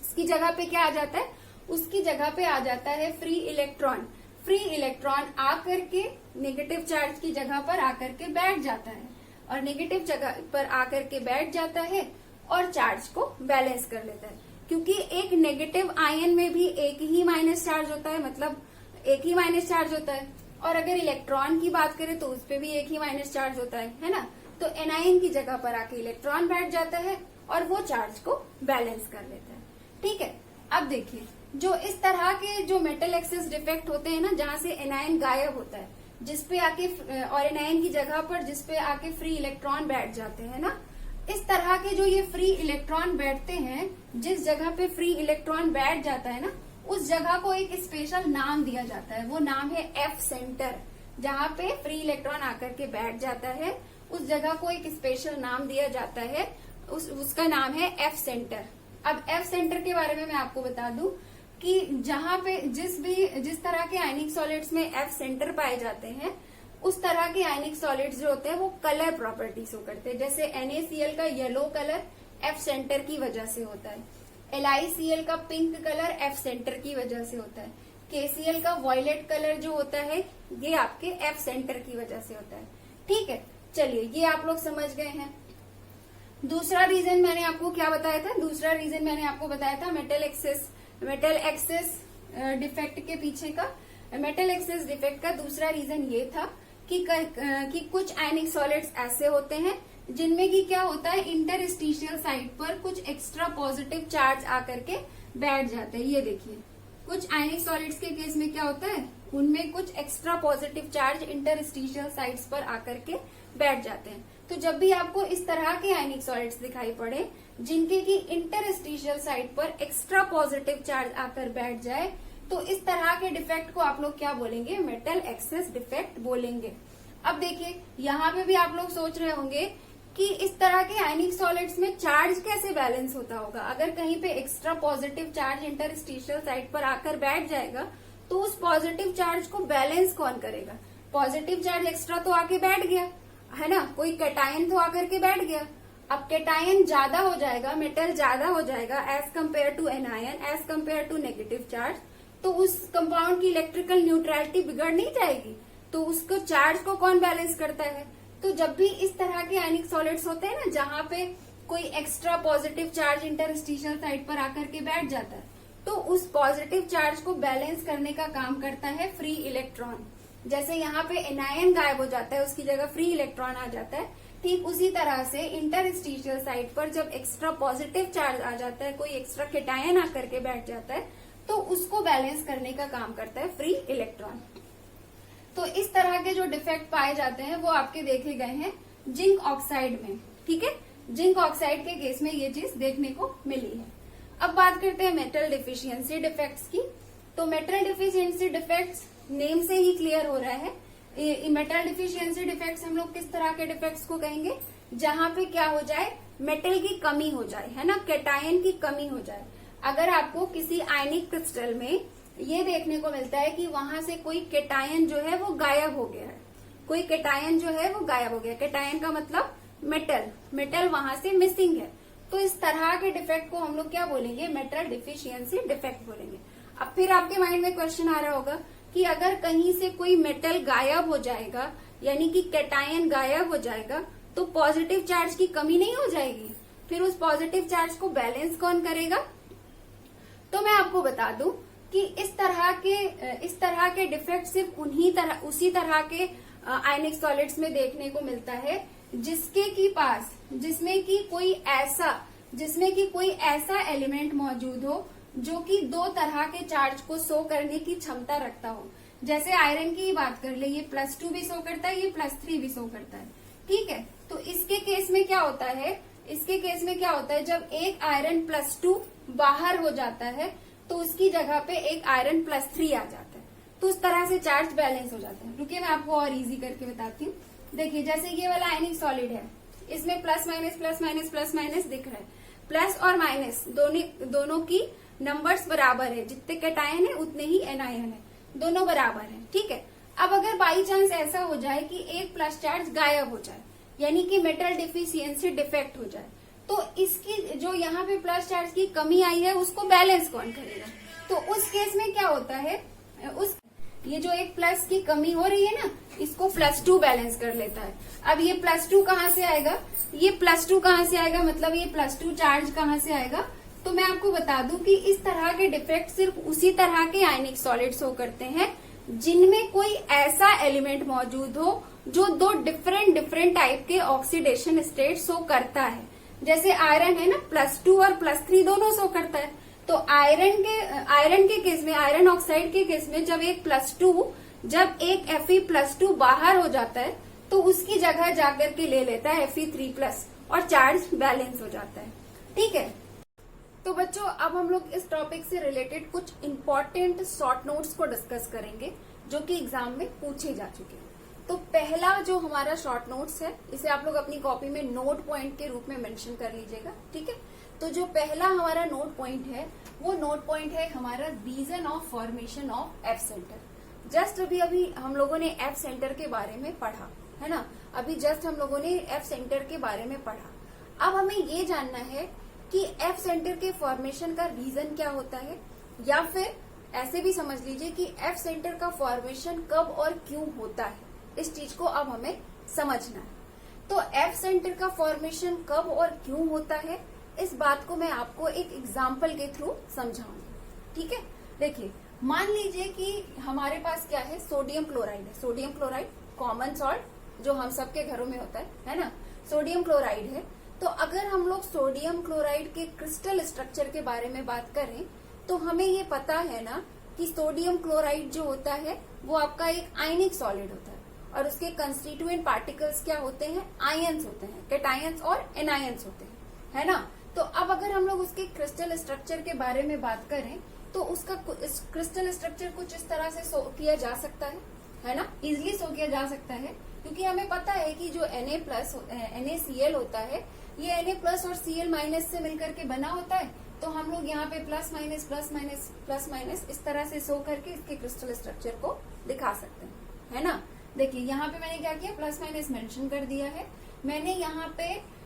A: इसकी जगह पे क्या आ जाता है, उसकी जगह पे आ जाता है फ्री इलेक्ट्रॉन। फ्री इलेक्ट्रॉन आकर के नेगेटिव चार्ज की जगह पर आकर के बैठ जाता है, और नेगेटिव जगह पर आकर के बैठ जाता है और चार्ज को बैलेंस कर लेता है। क्योंकि एक नेगेटिव आयन में भी एक ही माइनस चार्ज होता है, मतलब एक ही माइनस चार्ज होता है, और अगर इलेक्ट्रॉन की बात करें तो उस पर भी एक ही माइनस चार्ज होता है ना। तो एनायन की जगह पर आके इलेक्ट्रॉन बैठ जाता है और वो चार्ज को बैलेंस कर लेता है। ठीक है, अब देखिए जो इस तरह के जो मेटल एक्सेस डिफेक्ट होते हैं ना, जहां से एनायन गायब होता है जिसपे आके, और एनायन की जगह पर जिसपे आके फ्री इलेक्ट्रॉन बैठ जाते हैं ना, इस तरह के जो ये फ्री इलेक्ट्रॉन बैठते हैं, जिस जगह पे फ्री इलेक्ट्रॉन बैठ जाता है ना, उस जगह को एक स्पेशल नाम दिया जाता है। वो नाम है एफ सेंटर। जहां पे फ्री इलेक्ट्रॉन आकर के बैठ जाता है उस जगह को एक स्पेशल नाम दिया जाता है, उसका नाम है एफ सेंटर। अब एफ सेंटर के बारे में मैं आपको बता दूं कि जहां पे जिस तरह के आयनिक सॉलिड्स में एफ सेंटर पाए जाते हैं, उस तरह के आयनिक सॉलिड्स जो होते हैं वो कलर प्रॉपर्टी शो करते हैं। जैसे NaCl का येलो कलर एफ सेंटर की वजह से होता है, LiCl का पिंक कलर एफ सेंटर की वजह से होता है, KCl का वॉयलेट कलर जो होता है ये आपके एफ सेंटर की वजह से होता है। ठीक है, चलिए ये आप लोग समझ गए हैं। दूसरा रीजन मैंने आपको क्या बताया था, दूसरा रीजन मैंने आपको बताया था मेटल एक्सेस डिफेक्ट के पीछे का, मेटल एक्सेस डिफेक्ट का दूसरा रीजन ये था कि कुछ आयनिक सॉलिड्स ऐसे होते हैं जिनमें की क्या होता है, इंटरस्टिशियल साइड पर कुछ एक्स्ट्रा पॉजिटिव चार्ज आकर के बैठ जाते हैं। ये देखिए कुछ आयनिक सॉलिड्स के केस में क्या होता है, उनमें कुछ extra positive charge interstitial sides पर आकर के बैठ जाते हैं। तो जब भी आपको इस तरह के आयनिक सॉलिड्स दिखाई पड़े जिनके की इंटरस्टिशियल साइड पर एक्स्ट्रा पॉजिटिव चार्ज आकर बैठ जाए, तो इस तरह के डिफेक्ट को आप लोग क्या बोलेंगे, मेटल एक्सेस डिफेक्ट बोलेंगे। अब देखिए यहाँ पे भी आप लोग सोच रहे होंगे कि इस तरह के आयनिक सॉलिड्स में चार्ज कैसे बैलेंस होता होगा। अगर कहीं पे extra positive charge interstitial side पर आकर बैठ जाएगा तो उस पॉजिटिव चार्ज को बैलेंस कौन करेगा। पॉजिटिव चार्ज एक्स्ट्रा तो आके बैठ गया है ना, कोई कैटायन तो आकर के बैठ गया। अब कैटायन ज्यादा हो जाएगा, मेटल ज्यादा हो जाएगा as compare to anion, as compare to negative charge, तो उस कंपाउंड की इलेक्ट्रिकल न्यूट्रलिटी बिगड़ नहीं जाएगी। तो उसको चार्ज को कौन बैलेंस करता है। तो जब भी इस तरह के आयनिक सॉलिड्स होते हैं ना जहां पे कोई extra positive charge interstitial side पर आकर के बैठ जाता है, तो उस पॉजिटिव चार्ज को बैलेंस करने का काम करता है फ्री इलेक्ट्रॉन। जैसे यहाँ पे एनायन गायब हो जाता है, उसकी जगह फ्री इलेक्ट्रॉन आ जाता है, ठीक उसी तरह से इंटरस्टिशियल साइड पर जब एक्स्ट्रा पॉजिटिव चार्ज आ जाता है, कोई एक्स्ट्रा कैटायन आकर के बैठ जाता है, तो उसको बैलेंस करने का काम करता है फ्री इलेक्ट्रॉन। तो इस तरह के जो डिफेक्ट पाए जाते हैं वो आपके देखे गए हैं जिंक ऑक्साइड में। ठीक है, जिंक ऑक्साइड के केस में ये चीज देखने को मिली है। अब बात करते हैं मेटल डिफिशियंसी डिफेक्ट्स की। तो मेटल डिफिशियंसी डिफेक्ट्स नेम से ही क्लियर हो रहा है। मेटल डिफिशियंसी डिफेक्ट्स हम लोग किस तरह के डिफेक्ट्स को कहेंगे, जहां पे क्या हो जाए, मेटल की कमी हो जाए, है ना, कैटायन की कमी हो जाए। अगर आपको किसी आयनिक क्रिस्टल में ये देखने को मिलता है कि वहां से कोई कैटायन जो है वो गायब हो गया है, कोई कैटायन जो है वो गायब हो गया, कैटायन का मतलब मेटल वहां से मिसिंग है, तो इस तरह के डिफेक्ट को हम लोग क्या बोलेंगे, मेटल डिफिशियंसी डिफेक्ट बोलेंगे। अब फिर आपके माइंड में क्वेश्चन आ रहा होगा कि अगर कहीं से कोई मेटल गायब हो जाएगा, यानी कि कैटायन गायब हो जाएगा, तो पॉजिटिव चार्ज की कमी नहीं हो जाएगी, फिर उस पॉजिटिव चार्ज को बैलेंस कौन करेगा। तो मैं आपको बता दूं कि इस तरह के डिफेक्ट सिर्फ उसी तरह के आयनिक सॉलिड्स में देखने को मिलता है जिसमें कि कोई ऐसा एलिमेंट मौजूद हो जो कि दो तरह के चार्ज को शो करने की क्षमता रखता हो। जैसे आयरन की बात कर ले, ये +2 भी शो करता है, ये +3 भी शो करता है। ठीक है, तो इसके केस में क्या होता है, जब एक आयरन +2 बाहर हो जाता है तो उसकी जगह पे एक आयरन +3 आ जाता है, तो उस तरह से चार्ज बैलेंस हो जाता है। रुकिए मैं आपको और इजी करके बताती हूँ। देखिए जैसे ये वाला आयनिक सॉलिड है, इसमें प्लस माइनस दिख रहा है, प्लस और माइनस दोनों की नंबर्स बराबर है, जितने कैटायन है उतने ही एनायन है, दोनों बराबर है। ठीक है, अब अगर बाई चांस ऐसा हो जाए कि एक प्लस चार्ज गायब हो जाए, यानी कि मेटल डिफिशियंसी डिफेक्ट हो जाए, तो इसकी जो यहाँ पे प्लस चार्ज की कमी आई है उसको बैलेंस कौन करेगा? तो उस केस में क्या होता है, ये जो एक प्लस की कमी हो रही है ना, इसको +2 बैलेंस कर लेता है। अब ये +2 कहाँ से आएगा, ये +2 कहाँ से आएगा, मतलब ये +2 चार्ज कहाँ से आएगा? तो मैं आपको बता दूं कि इस तरह के डिफेक्ट सिर्फ उसी तरह के आयनिक सॉलिड शो करते हैं जिनमें कोई ऐसा एलिमेंट मौजूद हो जो दो डिफरेंट टाइप के ऑक्सीडेशन स्टेट शो करता है। जैसे आयरन है ना, +2 और +3 दोनों शो करता है। तो आयरन के केस में, आयरन ऑक्साइड के केस में जब एक Fe+2 बाहर हो जाता है तो उसकी जगह जाकर के ले लेता है Fe3+ और चार्ज बैलेंस हो जाता है। ठीक है, तो बच्चों अब हम लोग इस टॉपिक से रिलेटेड कुछ इंपॉर्टेंट शॉर्ट नोट्स को डिस्कस करेंगे जो कि एग्जाम में पूछे जा चुके हैं। तो पहला जो हमारा शॉर्ट नोट्स है, इसे आप लोग अपनी कॉपी में नोट पॉइंट के रूप में मेंशन कर लीजिएगा। ठीक है, तो जो पहला हमारा नोट पॉइंट है वो नोट पॉइंट है हमारा reason of formation of F centre. Just अभी हम लोगों ने एफ सेंटर के बारे में पढ़ा है ना, अभी जस्ट हम लोगों ने एफ सेंटर के बारे में पढ़ा। अब हमें ये जानना है कि एफ सेंटर के फॉर्मेशन का रीजन क्या होता है, या फिर ऐसे भी समझ लीजिए कि एफ सेंटर का फॉर्मेशन कब और क्यों होता है। इस चीज को अब हमें समझना है। तो एफ सेंटर का फॉर्मेशन कब और क्यों होता है, इस बात को मैं आपको एक एग्जाम्पल के थ्रू समझाऊंगी। ठीक है, देखिए मान लीजिए कि हमारे पास क्या है, सोडियम क्लोराइड है। सोडियम क्लोराइड कॉमन सॉल्ट जो हम सबके घरों में होता है ना, सोडियम क्लोराइड है। तो अगर हम लोग सोडियम क्लोराइड के क्रिस्टल स्ट्रक्चर के बारे में बात करें तो हमें ये पता है ना कि सोडियम क्लोराइड जो होता है वो आपका एक आयनिक सॉलिड होता है और उसके कंस्टिट्यूएंट पार्टिकल्स क्या होते हैं, आयंस होते हैं, कैटायंस और एनायंस होते हैं, है ना। तो अब अगर हम लोग उसके क्रिस्टल स्ट्रक्चर के बारे में बात करें तो उसका क्रिस्टल स्ट्रक्चर कुछ इस तरह से शो किया जा सकता है ना, इजिली शो किया जा सकता है, क्योंकि हमें पता है कि जो NaCl होता है ये Na+ और Cl- से मिलकर के बना होता है। तो हम लोग यहाँ पे प्लस माइनस इस तरह से शो करके इसके क्रिस्टल स्ट्रक्चर को दिखा सकते हैं, है ना। देखिए यहाँ पे मैंने क्या किया, प्लस माइनस मेंशन कर दिया है। मैंने यहाँ पे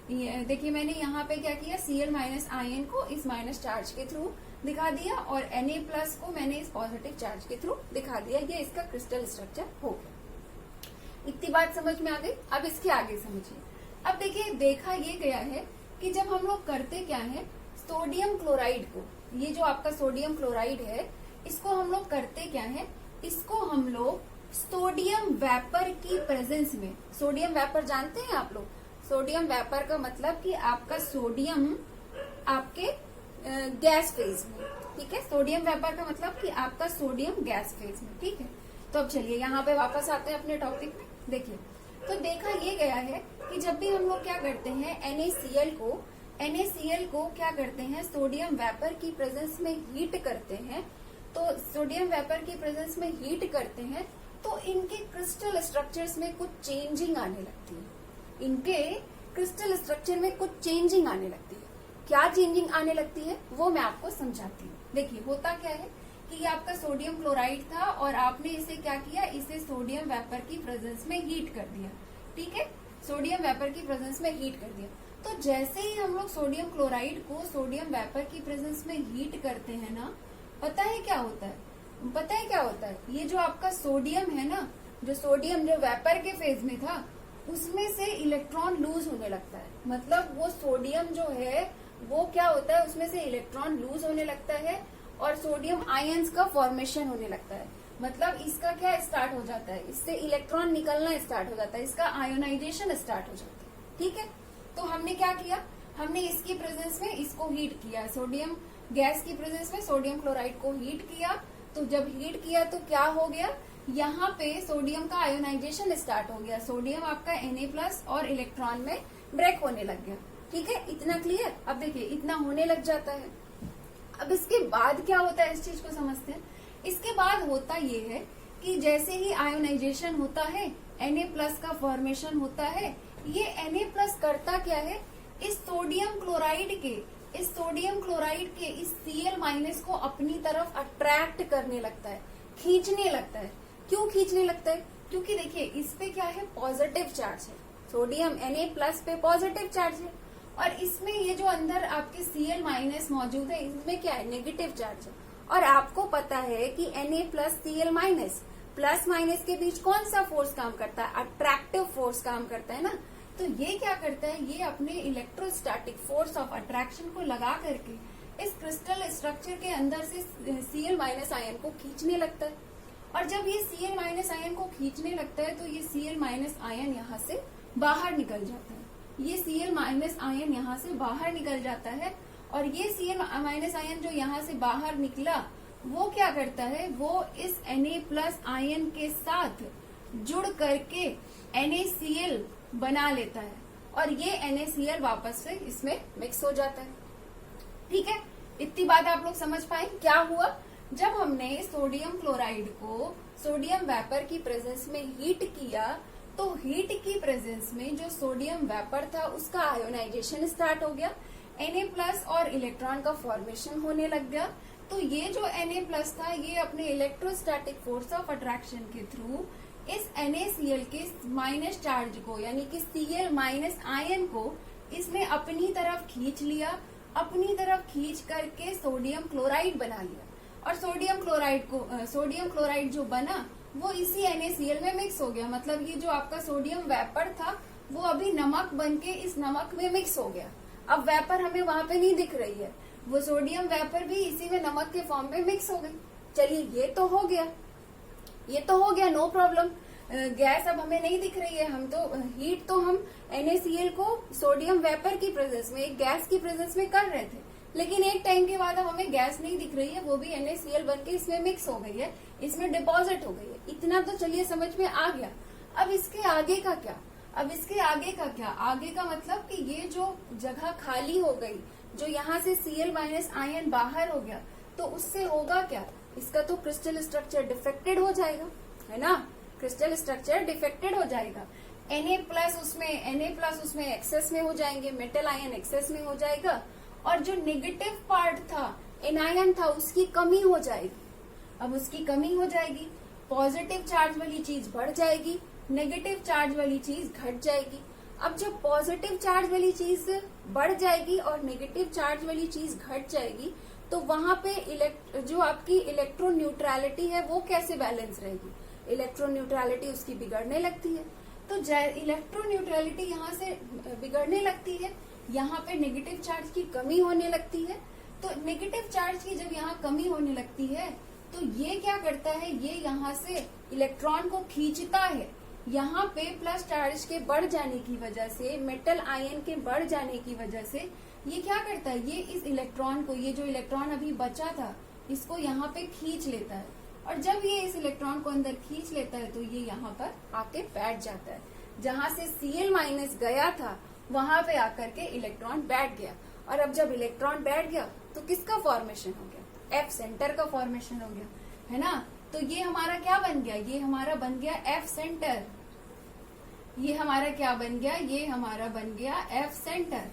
A: क्या किया, Cl- आयन को इस माइनस चार्ज के थ्रू दिखा दिया और Na+ को मैंने इस पॉजिटिव चार्ज के थ्रू दिखा दिया। ये इसका क्रिस्टल स्ट्रक्चर हो गया। इतनी बात समझ में आ गई। अब इसके आगे समझिए। अब देखिए देखा ये गया है कि जब हम लोग करते क्या है, सोडियम क्लोराइड को, ये जो आपका सोडियम क्लोराइड है, इसको हम लोग करते क्या है, इसको हम लोग सोडियम वेपर की प्रेजेंस में, सोडियम वेपर जानते हैं आप लोग, सोडियम वेपर का मतलब कि आपका सोडियम आपके गैस फेज में, ठीक है, सोडियम वेपर का मतलब कि आपका सोडियम गैस फेज में। ठीक है, तो अब चलिए यहाँ पे वापस आते हैं अपने टॉपिक में। देखिए तो देखा ये गया है कि जब भी हम लोग क्या करते हैं, NaCl को क्या करते हैं, सोडियम वेपर की प्रेजेंस में हीट करते हैं। तो सोडियम वेपर की प्रेजेंस में हीट करते हैं तो इनके क्रिस्टल स्ट्रक्चर्स में कुछ चेंजिंग आने लगती है, इनके क्रिस्टल स्ट्रक्चर में कुछ चेंजिंग आने लगती है। क्या चेंजिंग आने लगती है वो मैं आपको समझाती हूँ। देखिए होता क्या है कि ये आपका सोडियम क्लोराइड था और आपने इसे क्या किया, इसे सोडियम वेपर की प्रेजेंस में हीट कर दिया। ठीक है, सोडियम वेपर की प्रेजेंस में हीट कर दिया। तो जैसे ही हम लोग सोडियम क्लोराइड को सोडियम वेपर की प्रेजेंस में हीट करते हैं ना, पता है क्या होता है, ये जो आपका सोडियम है ना, जो सोडियम जो वेपर के फेज में था उसमें से इलेक्ट्रॉन लूज होने लगता है। मतलब वो सोडियम जो है वो क्या होता है, उसमें से इलेक्ट्रॉन लूज होने लगता है और सोडियम आयंस का फॉर्मेशन होने लगता है। मतलब इसका क्या स्टार्ट हो जाता है, इससे इलेक्ट्रॉन निकलना स्टार्ट हो जाता है, इसका आयोनाइजेशन स्टार्ट हो जाता है। ठीक है, तो हमने क्या किया, हमने इसकी प्रेजेंस में इसको हीट किया, सोडियम गैस की प्रेजेंस में सोडियम क्लोराइड को हीट किया। तो जब हीट किया तो क्या हो गया, यहाँ पे सोडियम का आयोनाइजेशन स्टार्ट हो गया, सोडियम आपका Na+ और इलेक्ट्रॉन में ब्रेक होने लग गया। ठीक है, इतना क्लियर। अब देखिए इतना होने लग जाता है। अब इसके बाद क्या होता है, इस चीज को समझते हैं। इसके बाद होता ये है कि जैसे ही आयोनाइजेशन होता है, Na+ का फॉर्मेशन होता है। ये Na+ करता क्या है, इस सोडियम क्लोराइड के इस Cl- को अपनी तरफ अट्रैक्ट करने लगता है, खींचने लगता है। क्यों खींचने लगता है, क्योंकि देखिए इस पे क्या है, पॉजिटिव चार्ज है। सोडियम Na+ पे पॉजिटिव चार्ज है, और इसमें ये जो अंदर आपके Cl- मौजूद है, इसमें क्या है, नेगेटिव चार्ज है। और आपको पता है कि Na+ Cl- प्लस माइनस के बीच कौन सा फोर्स काम करता है, अट्रैक्टिव फोर्स काम करता है ना। तो ये क्या करता है, ये अपने इलेक्ट्रोस्टैटिक फोर्स ऑफ अट्रैक्शन को लगा करके इस क्रिस्टल स्ट्रक्चर के अंदर से Cl- आयन को खींचने लगता है। और जब ये Cl- आयन को खींचने लगता है तो ये Cl- आयन यहाँ से बाहर निकल जाता है। ये Cl- आयन यहाँ से बाहर निकल जाता है, और ये Cl- आयन जो यहाँ से बाहर निकला वो क्या करता है, वो इस Na+ आयन के साथ जुड़ करके NaCl बना लेता है, और ये NaCl वापस से इसमें मिक्स हो जाता है। ठीक है, इतनी बात आप लोग समझ पाए। क्या हुआ, जब हमने सोडियम क्लोराइड को सोडियम वेपर की प्रेजेंस में हीट किया, तो हीट की प्रेजेंस में जो सोडियम वेपर था उसका आयोनाइजेशन स्टार्ट हो गया, Na+ और इलेक्ट्रॉन का फॉर्मेशन होने लग गया। तो ये जो Na+ था, ये अपने इलेक्ट्रोस्टैटिक फोर्स ऑफ अट्रैक्शन के थ्रू इस NaCl के माइनस चार्ज को, यानी कि Cl- आयन को इसने अपनी तरफ खींच लिया, अपनी तरफ खींच करके सोडियम क्लोराइड बना लिया। और सोडियम क्लोराइड जो बना वो इसी NaCl में मिक्स हो गया। मतलब ये जो आपका सोडियम वेपर था वो अभी नमक बनके इस नमक में मिक्स हो गया। अब वेपर हमें वहां पे नहीं दिख रही है, वो सोडियम वेपर भी इसी में नमक के फॉर्म में मिक्स हो गई। चलिए ये तो हो गया, नो प्रॉब्लम। गैस अब हमें नहीं दिख रही है, हम तो हीट तो हम NaCl को सोडियम वेपर की प्रेजेंस में, एक गैस की प्रेजेंस में कर रहे थे, लेकिन एक टाइम के बाद अब हमें गैस नहीं दिख रही है, वो भी NaCl बन के इसमें मिक्स हो गई है, इसमें डिपॉजिट हो गई है। इतना तो चलिए समझ में आ गया। अब इसके आगे का क्या, आगे का मतलब कि ये जो जगह खाली हो गई, जो यहाँ से Cl- आयन बाहर हो गया, तो उससे होगा क्या, इसका तो क्रिस्टल स्ट्रक्चर डिफेक्टेड हो जाएगा, है ना। क्रिस्टल स्ट्रक्चर डिफेक्टेड हो जाएगा। Na+ उसमें एक्सेस में हो जाएंगे, मेटल आयन एक्सेस में हो जाएगा, और जो नेगेटिव पार्ट था, एनायन था, उसकी कमी हो जाएगी। अब उसकी कमी हो जाएगी, पॉजिटिव चार्ज वाली चीज बढ़ जाएगी, नेगेटिव चार्ज वाली चीज घट जाएगी। अब जब पॉजिटिव चार्ज वाली चीज बढ़ जाएगी और नेगेटिव चार्ज वाली चीज घट जाएगी, तो वहां पे जो आपकी इलेक्ट्रोन्यूट्रलिटी है वो कैसे बैलेंस रहेगी, इलेक्ट्रोन्यूट्रलिटी उसकी बिगड़ने लगती है। तो इलेक्ट्रोन्यूट्रलिटी यहाँ से बिगड़ने लगती है, यहाँ पे नेगेटिव चार्ज की कमी होने लगती है। तो नेगेटिव चार्ज की जब यहाँ कमी होने लगती है, तो ये क्या करता है, ये यहाँ से इलेक्ट्रॉन को खींचता है। यहाँ पे प्लस चार्ज के बढ़ जाने की वजह से, मेटल आयन के बढ़ जाने की वजह से ये क्या करता है, ये इस इलेक्ट्रॉन को, ये जो इलेक्ट्रॉन अभी बचा था, इसको यहाँ पे खींच लेता है। और जब ये इस इलेक्ट्रॉन को अंदर खींच लेता है तो ये यहाँ पर आके बैठ जाता है। जहाँ से Cl- गया था वहां पे आकर के इलेक्ट्रॉन बैठ गया। और अब जब इलेक्ट्रॉन बैठ गया तो किसका फॉर्मेशन हो गया, F सेंटर का फॉर्मेशन हो गया, है ना। तो ये हमारा क्या बन गया, ये हमारा बन गया F सेंटर। ये हमारा क्या बन गया, ये हमारा बन गया F सेंटर,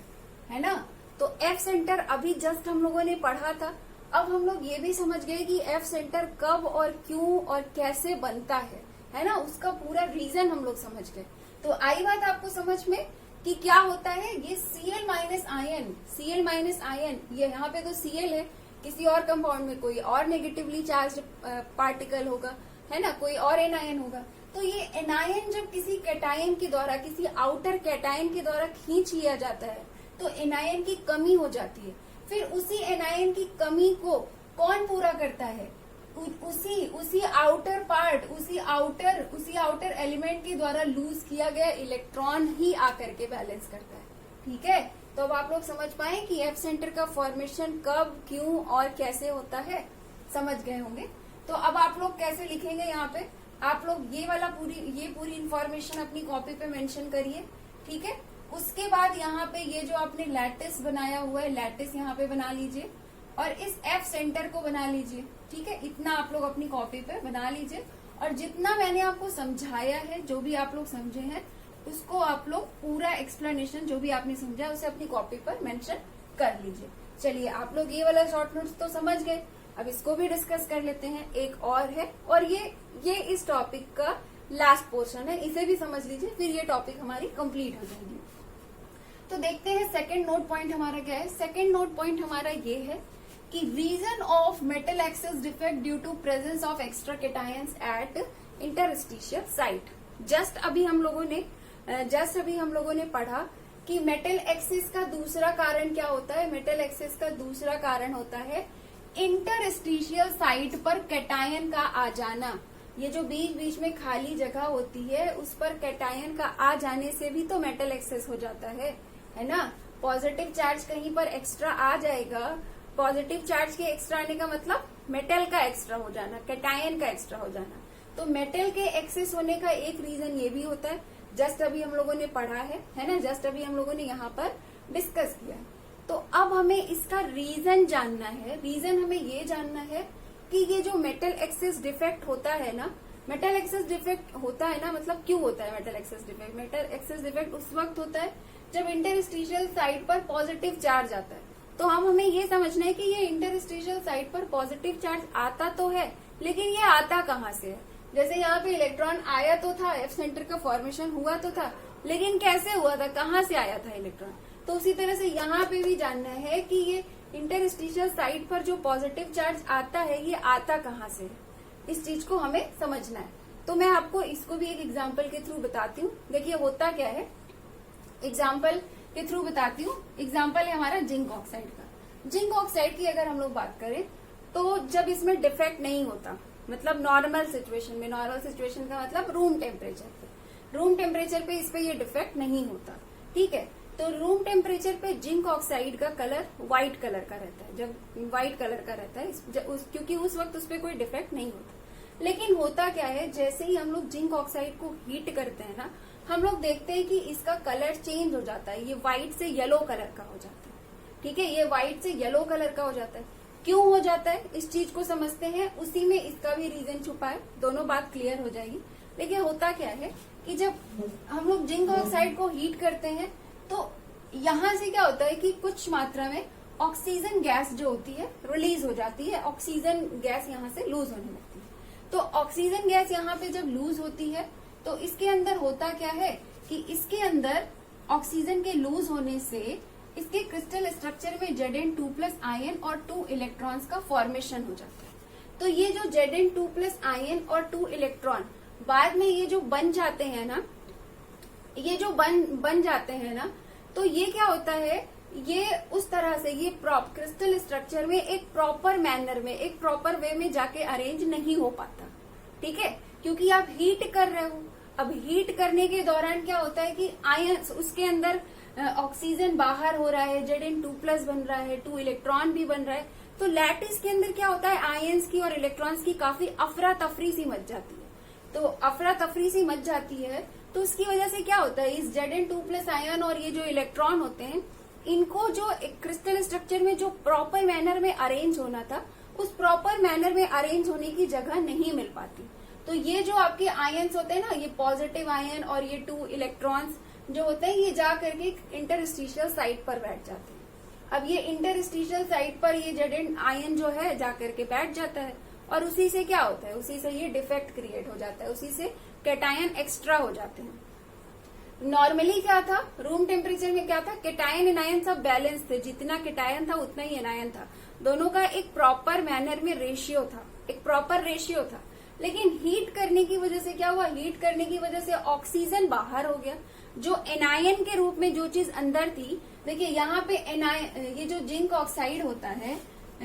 A: है ना। तो F सेंटर अभी जस्ट हम लोगों ने पढ़ा था। अब हम लोग ये भी समझ गए कि F सेंटर कब और क्यों और कैसे बनता है ना, उसका पूरा रीजन हम लोग समझ गए। तो आई बात आपको समझ में कि क्या होता है, ये Cl- आयन, ये यहाँ पे तो Cl है, किसी और कंपाउंड में कोई और नेगेटिवली चार्ज पार्टिकल होगा, है ना, कोई और एनायन होगा। तो ये एनायन जब किसी कैटायन के द्वारा, किसी आउटर कैटायन के द्वारा खींच लिया जाता है, तो एनायन की कमी हो जाती है। फिर उसी एनायन की कमी को कौन पूरा करता है, उसी आउटर पार्ट, उसी आउटर एलिमेंट के द्वारा लूज किया गया इलेक्ट्रॉन ही आकर के बैलेंस करता है। ठीक है, तो अब आप लोग समझ पाए कि एफ सेंटर का फॉर्मेशन कब, क्यों और कैसे होता है, समझ गए होंगे। तो अब आप लोग कैसे लिखेंगे, यहाँ पे आप लोग ये पूरी इंफॉर्मेशन अपनी कॉपी पे मेंशन करिए। ठीक है, उसके बाद यहाँ पे ये जो आपने लैटिस बनाया हुआ है, लैटिस यहाँ पे बना लीजिए और इस एफ सेंटर को बना लीजिए। ठीक है, इतना आप लोग अपनी कॉपी पे बना लीजिए और जितना मैंने आपको समझाया है, जो भी आप लोग समझे हैं, उसको आप लोग पूरा एक्सप्लेनेशन जो भी आपने समझा उसे अपनी कॉपी पर मेंशन कर लीजिए। चलिए, आप लोग ये वाला शॉर्ट नोट्स तो समझ गए, अब इसको भी डिस्कस कर लेते हैं। एक और है, और ये इस टॉपिक का लास्ट पोर्शन है, इसे भी समझ लीजिए, फिर ये टॉपिक हमारी कंप्लीट हो जाएगी। तो देखते हैं सेकंड नोट पॉइंट हमारा क्या है। सेकंड नोट पॉइंट हमारा ये है कि reason of metal excess defect due to presence of extra cations at interstitial site. Just अभी हम लोगों ने पढ़ा कि मेटल एक्सेस का दूसरा कारण क्या होता है। मेटल एक्सेस का दूसरा कारण होता है इंटरस्टिशियल साइट पर कैटायन का आ जाना। ये जो बीच बीच में खाली जगह होती है उस पर कैटायन का आ जाने से भी तो मेटल एक्सेस हो जाता है ना। पॉजिटिव चार्ज कहीं पर एक्स्ट्रा आ जाएगा, पॉजिटिव चार्ज के एक्स्ट्रा आने का मतलब मेटल का एक्स्ट्रा हो जाना, कैटायन का एक्स्ट्रा हो जाना। तो मेटल के एक्सेस होने का एक रीजन ये भी होता है, जस्ट अभी हम लोगों ने पढ़ा है ना, जस्ट अभी हम लोगों ने यहाँ पर डिस्कस किया। तो अब हमें इसका रीजन जानना है। रीजन हमें ये जानना है कि ये जो मेटल एक्सेस डिफेक्ट होता है ना, मेटल एक्सेस डिफेक्ट होता है ना, मतलब क्यों होता है metal excess defect. Metal excess defect उस वक्त होता है जब इंटरस्टिशियल साइट पर पॉजिटिव चार्ज आता है। तो हमें ये समझना है कि ये इंटरस्टिशियल साइट पर पॉजिटिव चार्ज आता तो है, लेकिन ये आता कहाँ से है। जैसे यहाँ पे इलेक्ट्रॉन आया तो था, एफ सेंटर का फॉर्मेशन हुआ तो था, लेकिन कैसे हुआ था, कहाँ से आया था इलेक्ट्रॉन। तो उसी तरह से यहाँ पे भी जानना है कि ये इंटरस्टिशियल साइट पर जो पॉजिटिव चार्ज आता है ये आता कहाँ से है, इस चीज को हमें समझना है। तो मैं आपको इसको भी एक एग्जाम्पल के थ्रू बताती हूँ। देखिए होता क्या है, एग्जाम्पल के थ्रू बताती हूँ। एग्जाम्पल है हमारा जिंक ऑक्साइड का। जिंक ऑक्साइड की अगर हम लोग बात करें तो जब इसमें डिफेक्ट नहीं होता, मतलब नॉर्मल सिचुएशन में, नॉर्मल सिचुएशन का मतलब रूम टेम्परेचर पे इस पे ये डिफेक्ट नहीं होता, ठीक है। तो रूम टेम्परेचर पे जिंक ऑक्साइड का कलर व्हाइट कलर का रहता है, जब व्हाइट कलर का रहता है क्योंकि उस वक्त उस पर कोई डिफेक्ट नहीं होता। लेकिन होता क्या है, जैसे ही हम लोग जिंक ऑक्साइड को हीट करते हैं ना, हम लोग देखते हैं कि इसका कलर चेंज हो जाता है, ये व्हाइट से येलो कलर का हो जाता है, ठीक है। ये व्हाइट से येलो कलर का हो जाता है। क्यों हो जाता है इस चीज को समझते हैं, उसी में इसका भी रीजन छुपा है, दोनों बात क्लियर हो जाएगी। देखिए होता क्या है कि जब हम लोग जिंक ऑक्साइड को हीट करते हैं तो यहाँ से क्या होता है कि कुछ मात्रा में ऑक्सीजन गैस जो होती है रिलीज हो जाती है, ऑक्सीजन गैस यहाँ से लूज होने लगती है। तो ऑक्सीजन गैस यहाँ पे जब लूज होती है तो इसके अंदर होता क्या है कि इसके अंदर ऑक्सीजन के लूज होने से इसके क्रिस्टल स्ट्रक्चर में Zn2+ आयन और 2 इलेक्ट्रॉन्स का फॉर्मेशन हो जाता है। तो ये जो Zn2+ आयन और 2 इलेक्ट्रॉन बाद में ये जो बन जाते हैं ना, ये जो बन जाते हैं ना, तो ये क्या होता है, ये उस तरह से ये क्रिस्टल स्ट्रक्चर में एक प्रॉपर मैनर में, एक प्रॉपर वे में जाके अरेंज नहीं हो पाता, ठीक है, क्योंकि आप हीट कर रहे हो। अब हीट करने के दौरान क्या होता है कि आयन, उसके अंदर ऑक्सीजन बाहर हो रहा है, Zn2+ बन रहा है, 2 इलेक्ट्रॉन भी बन रहा है। तो लैटिस के अंदर क्या होता है, आयंस की और इलेक्ट्रॉन्स की काफी अफरा तफरी सी मच जाती है। तो अफरा तफरी सी मच जाती है तो उसकी वजह से क्या होता है, इस Zn2+ आयन और ये जो इलेक्ट्रॉन होते हैं, इनको जो क्रिस्टल स्ट्रक्चर में जो प्रॉपर मैनर में अरेंज होना था, उस प्रॉपर मैनर में अरेंज होने की जगह नहीं मिल पाती। तो ये जो आपके आयन्स होते हैं ना, ये पॉजिटिव आयन और ये 2 इलेक्ट्रॉन्स जो होते हैं, ये जा करके इंटरस्टिशियल साइट पर बैठ जाते हैं। अब ये इंटरस्टिशियल साइट पर ये Zn आयन जो है जा करके बैठ जाता है और उसी से क्या होता है, उसी से ये डिफेक्ट क्रिएट हो जाता है, उसी से कैटायन एक्स्ट्रा हो जाते हैं। नॉर्मली क्या था, रूम टेम्परेचर में क्या था, कैटायन एनायन सब बैलेंस थे, जितना कैटायन था उतना ही एनायन था, दोनों का एक प्रॉपर मैनर में रेशियो था, एक प्रॉपर रेशियो था। लेकिन हीट करने की वजह से क्या हुआ, हीट करने की वजह से ऑक्सीजन बाहर हो गया, जो एनायन के रूप में जो चीज अंदर थी। देखिए यहाँ पे ये जो जिंक ऑक्साइड होता है,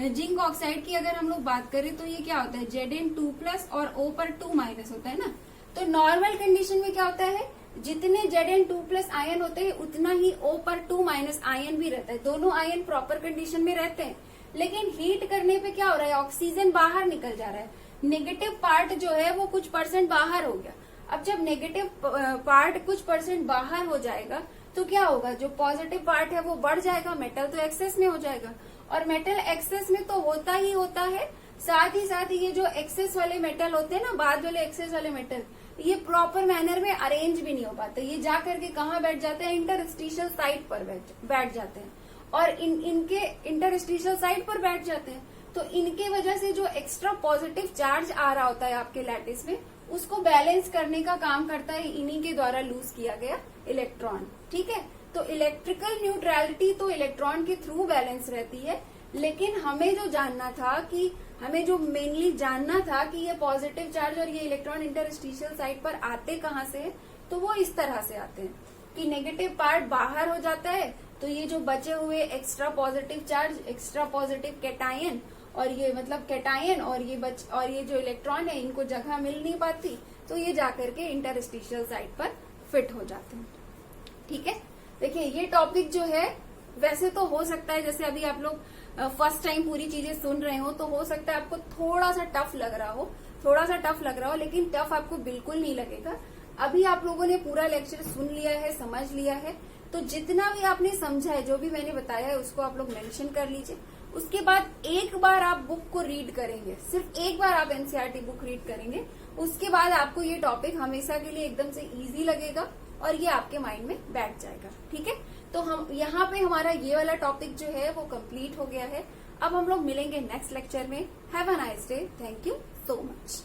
A: जिंक ऑक्साइड की अगर हम लोग बात करें तो ये क्या होता है, Zn2+ और O पर 2- होता है ना। तो नॉर्मल कंडीशन में क्या होता है, जितने Zn2+ आयन होते हैं उतना ही O पर 2- आयन भी रहता है, दोनों आयन प्रॉपर कंडीशन में रहते हैं। लेकिन हीट करने पे क्या हो रहा है, ऑक्सीजन बाहर निकल जा रहा है, नेगेटिव पार्ट जो है वो कुछ % बाहर हो गया। अब जब नेगेटिव पार्ट कुछ % बाहर हो जाएगा तो क्या होगा, जो पॉजिटिव पार्ट है वो बढ़ जाएगा, मेटल तो एक्सेस में हो जाएगा। और मेटल एक्सेस में तो होता ही होता है, साथ ही ये जो एक्सेस वाले मेटल होते हैं ना, बाद वाले एक्सेस वाले मेटल, ये प्रॉपर मैनर में अरेंज भी नहीं हो पाते, ये जा करके कहाँ बैठ जाते हैं, इंटरस्टिशियल साइट पर बैठ जाते हैं। और इनके इंटरस्टिशियल साइट पर बैठ जाते हैं तो इनके वजह से जो एक्स्ट्रा पॉजिटिव चार्ज आ रहा होता है आपके लैटिस में, उसको बैलेंस करने का काम करता है इन्हीं के द्वारा लूज किया गया इलेक्ट्रॉन। ठीक है, तो इलेक्ट्रिकल न्यूट्रलिटी तो इलेक्ट्रॉन के थ्रू बैलेंस रहती है, लेकिन हमें जो जानना था कि हमें जो मेनली जानना था कि ये पॉजिटिव चार्ज और ये इलेक्ट्रॉन इंटरस्टिशियल साइड पर आते कहाँ से हैं, तो वो इस तरह से आते हैं कि नेगेटिव पार्ट बाहर हो जाता है, तो ये जो बचे हुए extra positive charge, extra positive cation और ये मतलब कैटायन और ये जो इलेक्ट्रॉन है, इनको जगह मिल नहीं पाती, तो ये जाकर के इंटरस्टिशियल साइड पर फिट हो जाते हैं। ठीक है, देखिए ये टॉपिक जो है वैसे तो हो सकता है जैसे अभी आप लोग फर्स्ट टाइम पूरी चीजें सुन रहे हो, तो हो सकता है आपको थोड़ा सा टफ लग रहा हो, लेकिन टफ आपको बिल्कुल नहीं लगेगा। अभी आप लोगों ने पूरा लेक्चर सुन लिया है, समझ लिया है, तो जितना भी आपने समझा है, जो भी मैंने बताया है, उसको आप लोग मेंशन कर लीजिए। उसके बाद एक बार आप बुक को रीड करेंगे, सिर्फ एक बार आप एनसीईआरटी बुक रीड करेंगे, उसके बाद आपको ये टॉपिक हमेशा के लिए एकदम से इजी लगेगा और ये आपके माइंड में बैठ जाएगा। ठीक है, तो हम यहाँ पे हमारा ये वाला टॉपिक जो है वो कंप्लीट हो गया है। अब हम लोग मिलेंगे नेक्स्ट लेक्चर में। Have a nice day, thank you so much.